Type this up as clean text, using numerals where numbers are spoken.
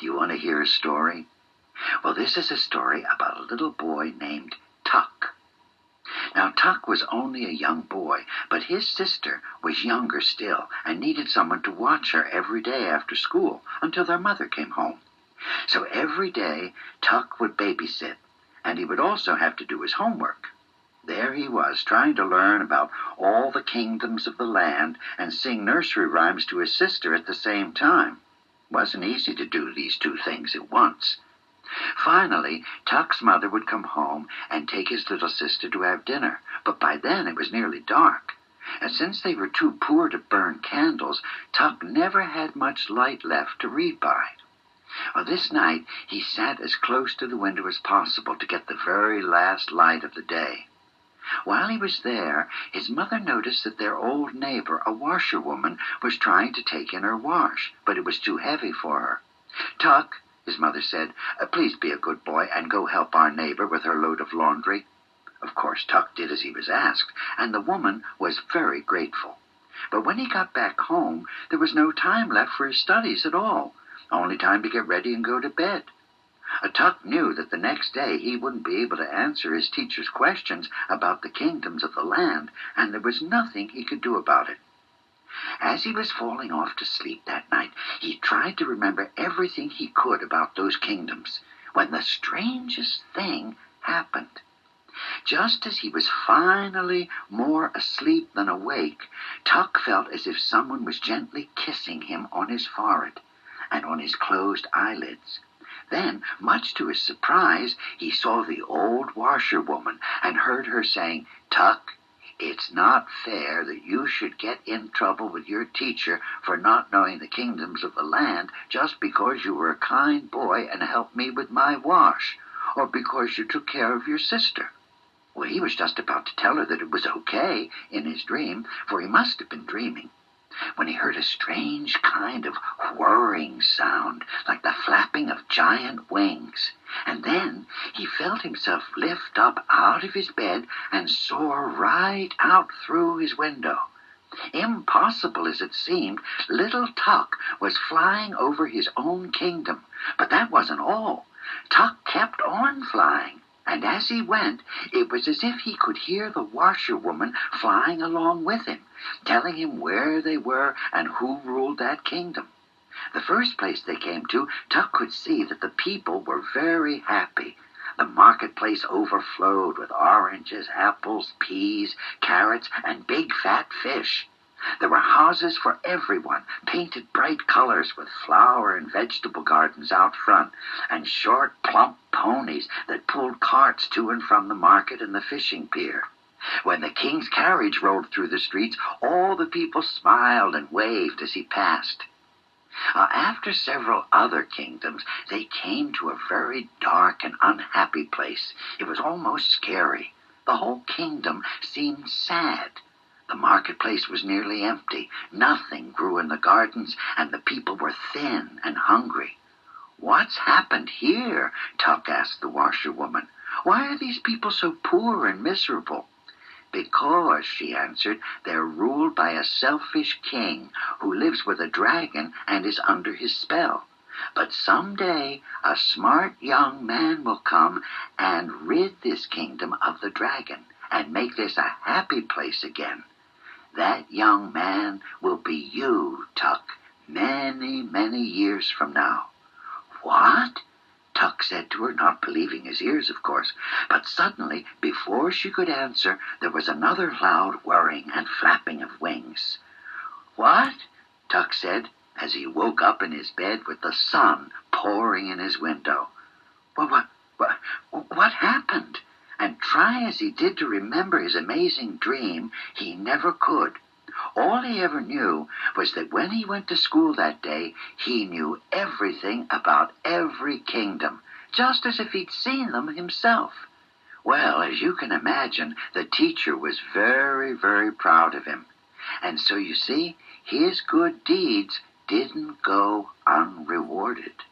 Do you want to hear a story? Well, this is a story about a little boy named Tuck. Now, Tuck was only a young boy, but his sister was younger still and needed someone to watch her every day after school until their mother came home. So every day, Tuck would babysit, and he would also have to do his homework. There he was, trying to learn about all the kingdoms of the land and sing nursery rhymes to his sister at the same time. It wasn't easy to do these two things at once. Finally, Tuck's mother would come home and take his little sister to have dinner, but by then it was nearly dark. And since they were too poor to burn candles, Tuck never had much light left to read by. Well, this night he sat as close to the window as possible to get the very last light of the day. While he was there, his mother noticed that their old neighbor, a washerwoman, was trying to take in her wash, but it was too heavy for her. "Tuck," his mother said, "please be a good boy and go help our neighbor with her load of laundry." Of course, Tuck did as he was asked, and the woman was very grateful. But when he got back home, there was no time left for his studies at all, only time to get ready and go to bed. Tuck knew that the next day he wouldn't be able to answer his teacher's questions about the kingdoms of the land, and there was nothing he could do about it. As he was falling off to sleep that night, he tried to remember everything he could about those kingdoms, when the strangest thing happened. Just as he was finally more asleep than awake, Tuck felt as if someone was gently kissing him on his forehead and on his closed eyelids. Then, much to his surprise, he saw the old washerwoman and heard her saying, "Tuck, it's not fair that you should get in trouble with your teacher for not knowing the kingdoms of the land just because you were a kind boy and helped me with my wash, or because you took care of your sister." Well, he was just about to tell her that it was okay in his dream, for he must have been dreaming, when he heard a strange kind of whirring sound, like the flapping of giant wings. And then he felt himself lift up out of his bed and soar right out through his window. Impossible as it seemed, little Tuck was flying over his own kingdom. But that wasn't all. Tuck kept on flying. And as he went, it was as if he could hear the washerwoman flying along with him, telling him where they were and who ruled that kingdom. The first place they came to, Tuck could see that the people were very happy. The marketplace overflowed with oranges, apples, peas, carrots, and big fat fish. There were houses for everyone, painted bright colors with flower and vegetable gardens out front, and short, plump ponies that pulled carts to and from the market and the fishing pier. When the king's carriage rolled through the streets, all the people smiled and waved as he passed. After several other kingdoms, they came to a very dark and unhappy place. It was almost scary. The whole kingdom seemed sad. The marketplace was nearly empty. Nothing grew in the gardens, and the people were thin and hungry. "What's happened here?" Tuck asked the washerwoman. "Why are these people so poor and miserable?" "Because," she answered, "they're ruled by a selfish king who lives with a dragon and is under his spell. But someday a smart young man will come and rid this kingdom of the dragon and make this a happy place again. That young man will be you, Tuck, many, many years from now." "What?" Tuck said to her, not believing his ears, of course. But suddenly, before she could answer, there was another loud whirring and flapping of wings. "What?" Tuck said, as he woke up in his bed with the sun pouring in his window. What happened?" And try as he did to remember his amazing dream, he never could. All he ever knew was that when he went to school that day, he knew everything about every kingdom, just as if he'd seen them himself. Well, as you can imagine, the teacher was very, very proud of him. And so you see, his good deeds didn't go unrewarded.